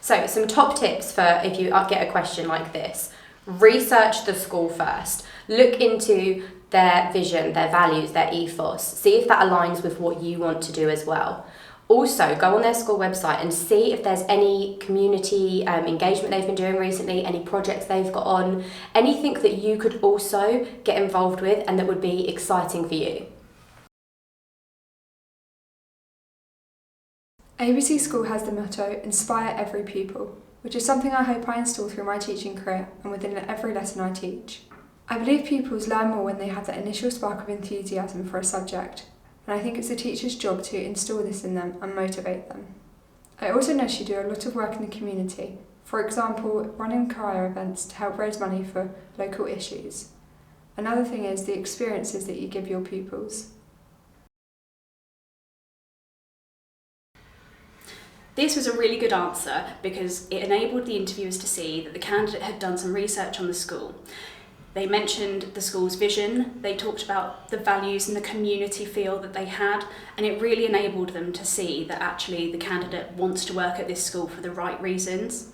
So some top tips for if you get a question like this: research the school first. Look into their vision, their values, their ethos. See if that aligns with what you want to do as well. Also, go on their school website and see if there's any community engagement they've been doing recently, any projects they've got on, anything that you could also get involved with and that would be exciting for you. ABC School has the motto, "Inspire every pupil," which is something I hope I instil through my teaching career and within every lesson I teach. I believe pupils learn more when they have that initial spark of enthusiasm for a subject, and I think it's the teacher's job to instil this in them and motivate them. I also notice you do a lot of work in the community, for example, running choir events to help raise money for local issues. Another thing is the experiences that you give your pupils. This was a really good answer because it enabled the interviewers to see that the candidate had done some research on the school. They mentioned the school's vision, they talked about the values and the community feel that they had, and it really enabled them to see that actually the candidate wants to work at this school for the right reasons.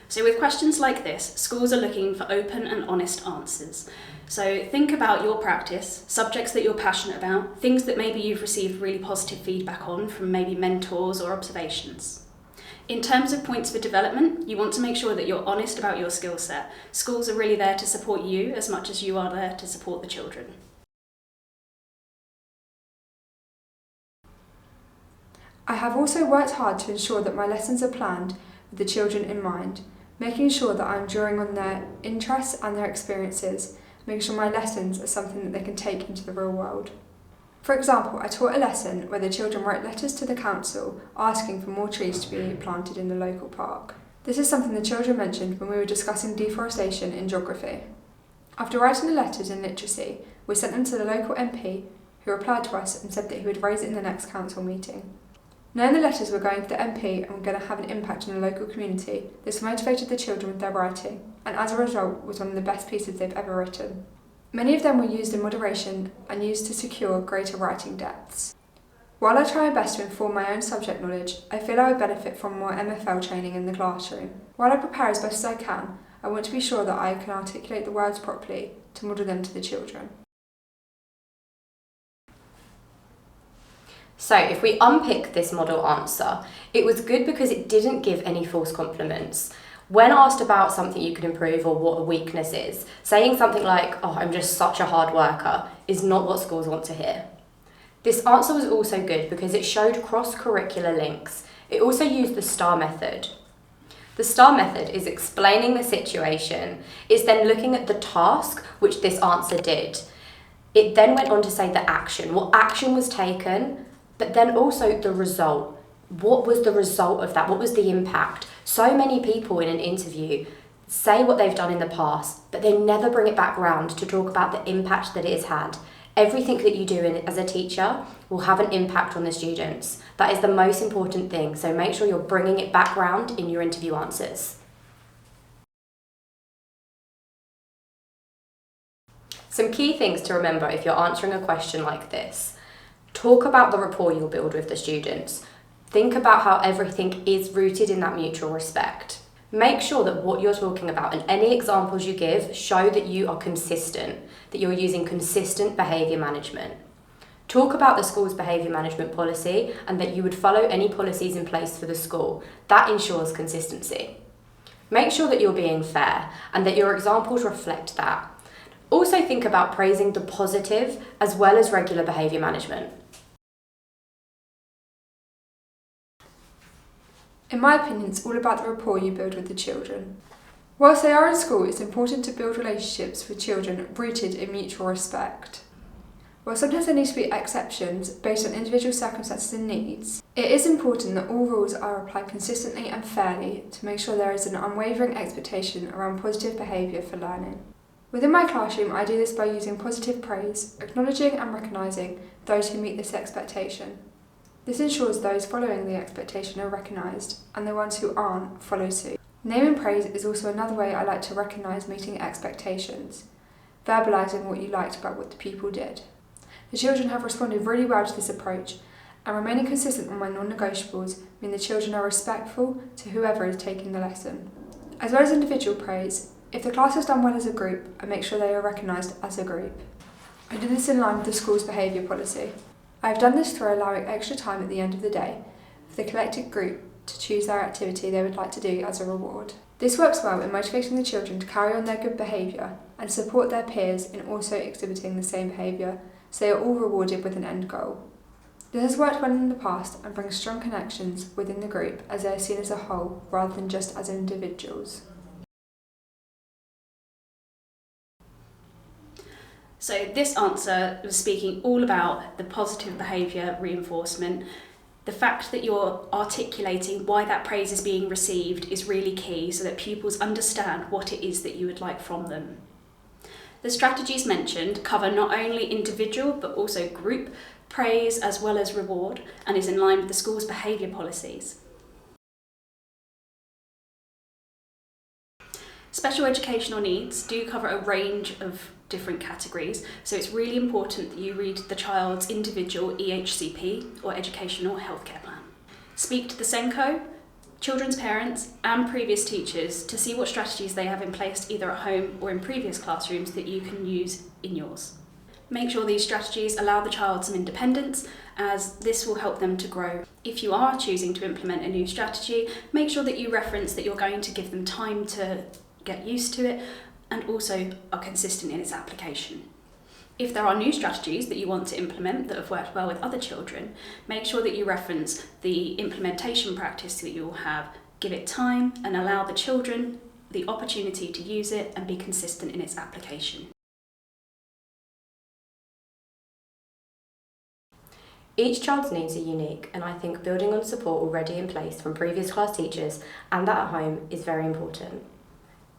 So with questions like this, schools are looking for open and honest answers. So think about your practice, subjects that you're passionate about, things that maybe you've received really positive feedback on from maybe mentors or observations. In terms of points for development, you want to make sure that you're honest about your skill set. Schools are really there to support you as much as you are there to support the children. I have also worked hard to ensure that my lessons are planned with the children in mind, making sure that I'm drawing on their interests and their experiences, making sure my lessons are something that they can take into the real world. For example, I taught a lesson where the children wrote letters to the council asking for more trees to be planted in the local park. This is something the children mentioned when we were discussing deforestation in geography. After writing the letters in literacy, we sent them to the local MP, who replied to us and said that he would raise it in the next council meeting. Knowing the letters were going to the MP and were going to have an impact on the local community, this motivated the children with their writing, and as a result was one of the best pieces they've ever written. Many of them were used in moderation and used to secure greater writing depths. While I try my best to inform my own subject knowledge, I feel I would benefit from more MFL training in the classroom. While I prepare as best as I can, I want to be sure that I can articulate the words properly to model them to the children. So if we unpick this model answer, it was good because it didn't give any false compliments. When asked about something you could improve or what a weakness is, saying something like, "Oh, I'm just such a hard worker," is not what schools want to hear. This answer was also good because it showed cross-curricular links. It also used the STAR method. The STAR method is explaining the situation. It's then looking at the task, which this answer did. It then went on to say the action, what action was taken, but then also the result. What was the result of that? What was the impact? So many people in an interview say what they've done in the past, but they never bring it back round to talk about the impact that it has had. Everything that you do as a teacher will have an impact on the students. That is the most important thing, so make sure you're bringing it back round in your interview answers. Some key things to remember if you're answering a question like this. Talk about the rapport you'll build with the students. Think about how everything is rooted in that mutual respect. Make sure that what you're talking about and any examples you give show that you are consistent, that you're using consistent behaviour management. Talk about the school's behaviour management policy and that you would follow any policies in place for the school. That ensures consistency. Make sure that you're being fair and that your examples reflect that. Also think about praising the positive as well as regular behaviour management. In my opinion, it's all about the rapport you build with the children. Whilst they are in school, it's important to build relationships with children rooted in mutual respect. While sometimes there need to be exceptions based on individual circumstances and needs, it is important that all rules are applied consistently and fairly to make sure there is an unwavering expectation around positive behaviour for learning. Within my classroom, I do this by using positive praise, acknowledging and recognising those who meet this expectation. This ensures those following the expectation are recognised, and the ones who aren't follow suit. Naming praise is also another way I like to recognise meeting expectations, verbalising what you liked about what the pupil did. The children have responded really well to this approach, And remaining consistent on my non-negotiables mean the children are respectful to whoever is taking the lesson. As well as individual praise, if the class has done well as a group, I make sure they are recognised as a group. I do this in line with the school's behaviour policy. I have done this through allowing extra time at the end of the day for the collected group to choose their activity they would like to do as a reward. This works well in motivating the children to carry on their good behaviour and support their peers in also exhibiting the same behaviour, so they are all rewarded with an end goal. This has worked well in the past and brings strong connections within the group as they are seen as a whole rather than just as individuals. So this answer was speaking all about the positive behaviour reinforcement. The fact that you're articulating why that praise is being received is really key so that pupils understand what it is that you would like from them. The strategies mentioned cover not only individual but also group praise as well as reward and is in line with the school's behaviour policies. Special educational needs do cover a range of different categories, so it's really important that you read the child's individual EHCP or Educational Healthcare Plan. Speak to the SENCO, children's parents and previous teachers to see what strategies they have in place either at home or in previous classrooms that you can use in yours. Make sure these strategies allow the child some independence, as this will help them to grow. If you are choosing to implement a new strategy, make sure that you reference that you're going to give them time to get used to it and also are consistent in its application. If there are new strategies that you want to implement that have worked well with other children, make sure that you reference the implementation practice that you will have, give it time and allow the children the opportunity to use it and be consistent in its application. Each child's needs are unique, and I think building on support already in place from previous class teachers and that at home is very important.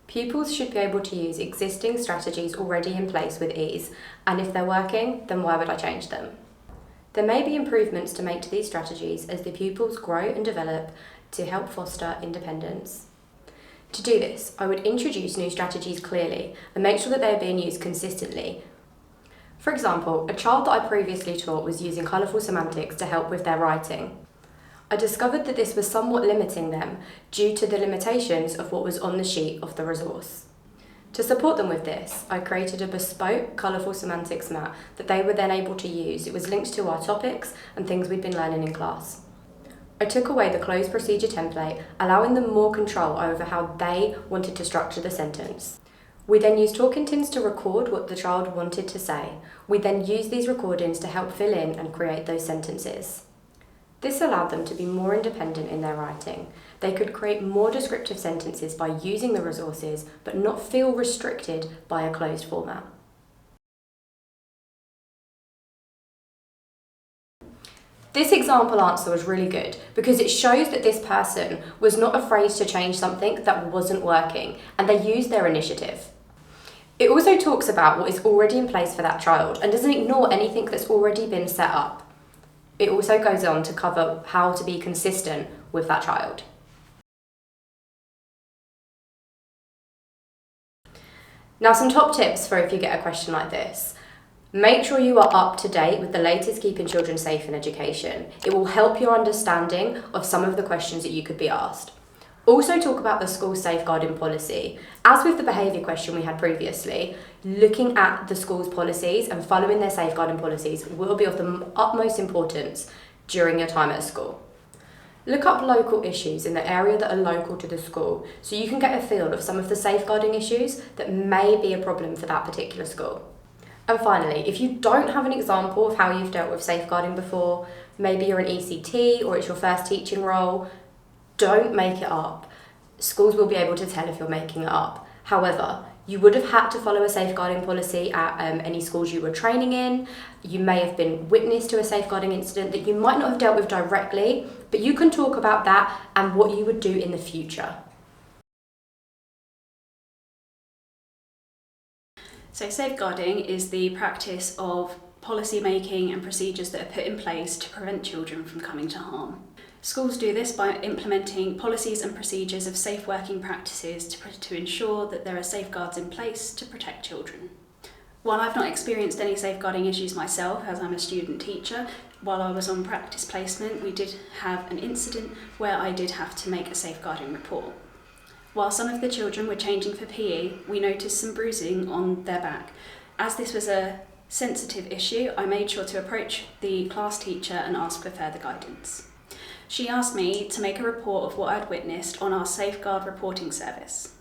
Pupils should be able to use existing strategies already in place with ease, and if they're working, then why would I change them? There may be improvements to make to these strategies as the pupils grow and develop to help foster independence. To do this, I would introduce new strategies clearly and make sure that they are being used consistently. For example, a child that I previously taught was using colourful semantics to help with their writing. I discovered that this was somewhat limiting them due to the limitations of what was on the sheet of the resource. To support them with this, I created a bespoke colourful semantics mat that they were then able to use. It was linked to our topics and things we'd been learning in class. I took away the closed procedure template, allowing them more control over how they wanted to structure the sentence. We then used talking tins to record what the child wanted to say. We then used these recordings to help fill in and create those sentences. This allowed them to be more independent in their writing. They could create more descriptive sentences by using the resources, but not feel restricted by a closed format. This example answer was really good because it shows that this person was not afraid to change something that wasn't working, and they used their initiative. It also talks about what is already in place for that child and doesn't ignore anything that's already been set up. It also goes on to cover how to be consistent with that child. Now, some top tips for if you get a question like this. Make sure you are up to date with the latest Keeping Children Safe in Education. It will help your understanding of some of the questions that you could be asked. Also talk about the school safeguarding policy. As with the behaviour question we had previously, looking at the school's policies and following their safeguarding policies will be of the utmost importance during your time at school. Look up local issues in the area that are local to the school so you can get a feel of some of the safeguarding issues that may be a problem for that particular school. And finally, if you don't have an example of how you've dealt with safeguarding before, maybe you're an ECT or it's your first teaching role, don't make it up. Schools will be able to tell if you're making it up. However, you would have had to follow a safeguarding policy at any schools you were training in. You may have been witness to a safeguarding incident that you might not have dealt with directly, but you can talk about that and what you would do in the future. So safeguarding is the practice of policy making and procedures that are put in place to prevent children from coming to harm. Schools do this by implementing policies and procedures of safe working practices to ensure that there are safeguards in place to protect children. While I've not experienced any safeguarding issues myself, as I'm a student teacher, while I was on practice placement, we did have an incident where I did have to make a safeguarding report. While some of the children were changing for PE, we noticed some bruising on their back. As this was a sensitive issue, I made sure to approach the class teacher and ask for further guidance. She asked me to make a report of what I'd witnessed on our safeguard reporting service.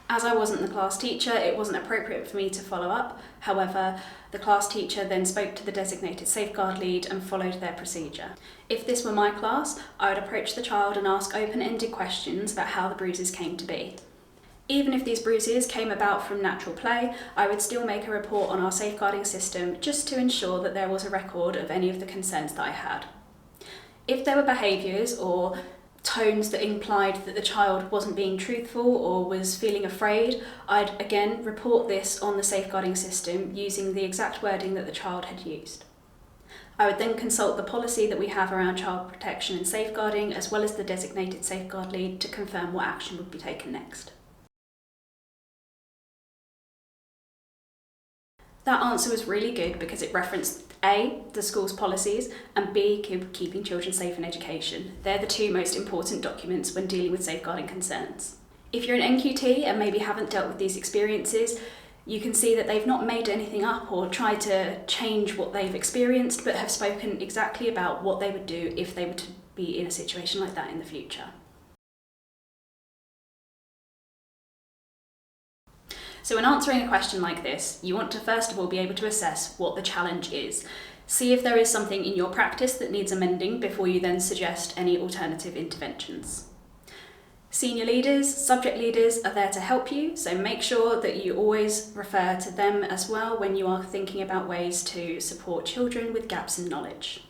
As I wasn't the class teacher, it wasn't appropriate for me to follow up. However, the class teacher then spoke to the designated safeguard lead and followed their procedure. If this were my class, I would approach the child and ask open-ended questions about how the bruises came to be. Even if these bruises came about from natural play, I would still make a report on our safeguarding system just to ensure that there was a record of any of the concerns that I had. If there were behaviours or tones that implied that the child wasn't being truthful or was feeling afraid, I'd again report this on the safeguarding system using the exact wording that the child had used. I would then consult the policy that we have around child protection and safeguarding, as well as the designated safeguard lead, to confirm what action would be taken next. That answer was really good because it referenced A, the school's policies, and B, keeping children safe in education. They're the two most important documents when dealing with safeguarding concerns. If you're an NQT and maybe haven't dealt with these experiences, you can see that they've not made anything up or tried to change what they've experienced, but have spoken exactly about what they would do if they were to be in a situation like that in the future. So when answering a question like this, you want to first of all be able to assess what the challenge is. See if there is something in your practice that needs amending before you then suggest any alternative interventions. Senior leaders, subject leaders are there to help you, so make sure that you always refer to them as well when you are thinking about ways to support children with gaps in knowledge.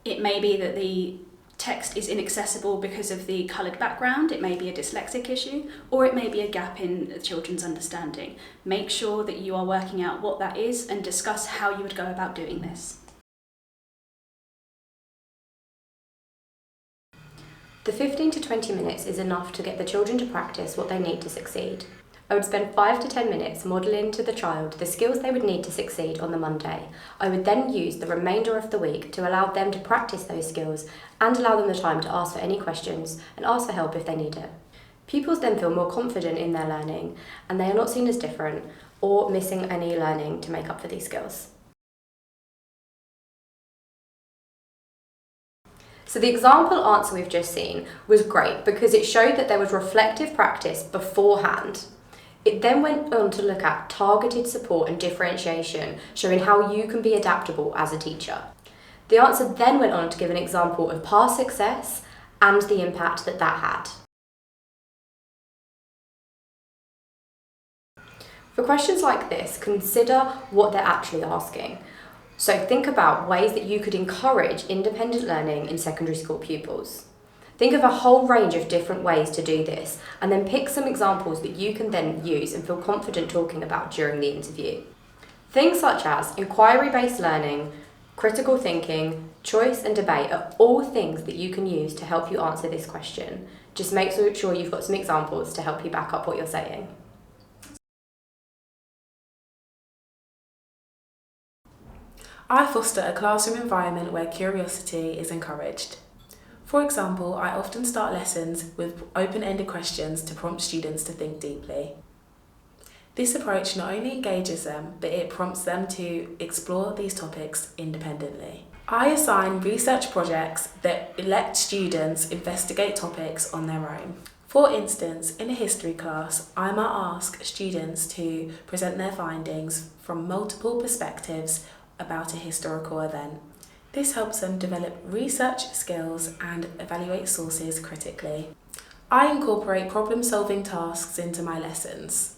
It may be that the text is inaccessible because of the coloured background, it may be a dyslexic issue, or it may be a gap in the children's understanding. Make sure that you are working out what that is and discuss how you would go about doing this. The 15 to 20 minutes is enough to get the children to practice what they need to succeed. I would spend 5 to 10 minutes modelling to the child the skills they would need to succeed on the Monday. I would then use the remainder of the week to allow them to practice those skills and allow them the time to ask for any questions and ask for help if they need it. Pupils then feel more confident in their learning and they are not seen as different or missing any learning to make up for these skills. So the example answer we've just seen was great because it showed that there was reflective practice beforehand. It then went on to look at targeted support and differentiation, showing how you can be adaptable as a teacher. The answer then went on to give an example of past success and the impact that that had. For questions like this, consider what they're actually asking. So think about ways that you could encourage independent learning in secondary school pupils. Think of a whole range of different ways to do this, and then pick some examples that you can then use and feel confident talking about during the interview. Things such as inquiry-based learning, critical thinking, choice and debate are all things that you can use to help you answer this question. Just make sure you've got some examples to help you back up what you're saying. I foster a classroom environment where curiosity is encouraged. For example, I often start lessons with open-ended questions to prompt students to think deeply. This approach not only engages them, but it prompts them to explore these topics independently. I assign research projects that let students investigate topics on their own. For instance, in a history class, I might ask students to present their findings from multiple perspectives about a historical event. This helps them develop research skills and evaluate sources critically. I incorporate problem-solving tasks into my lessons.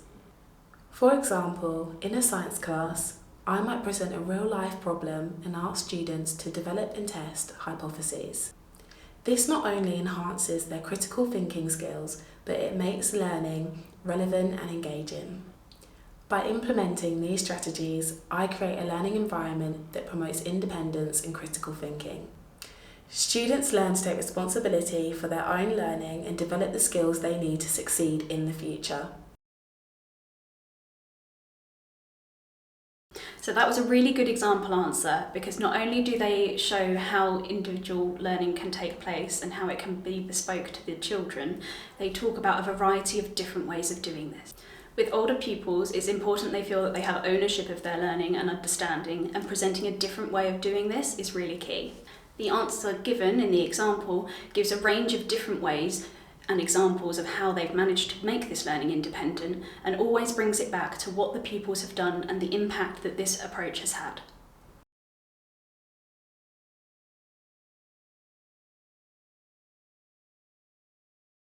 For example, in a science class, I might present a real-life problem and ask students to develop and test hypotheses. This not only enhances their critical thinking skills, but it makes learning relevant and engaging. By implementing these strategies, I create a learning environment that promotes independence and critical thinking. Students learn to take responsibility for their own learning and develop the skills they need to succeed in the future. So that was a really good example answer, because not only do they show how individual learning can take place and how it can be bespoke to the children, they talk about a variety of different ways of doing this. With older pupils, it's important they feel that they have ownership of their learning and understanding, and presenting a different way of doing this is really key. The answer given in the example gives a range of different ways and examples of how they've managed to make this learning independent, and always brings it back to what the pupils have done and the impact that this approach has had.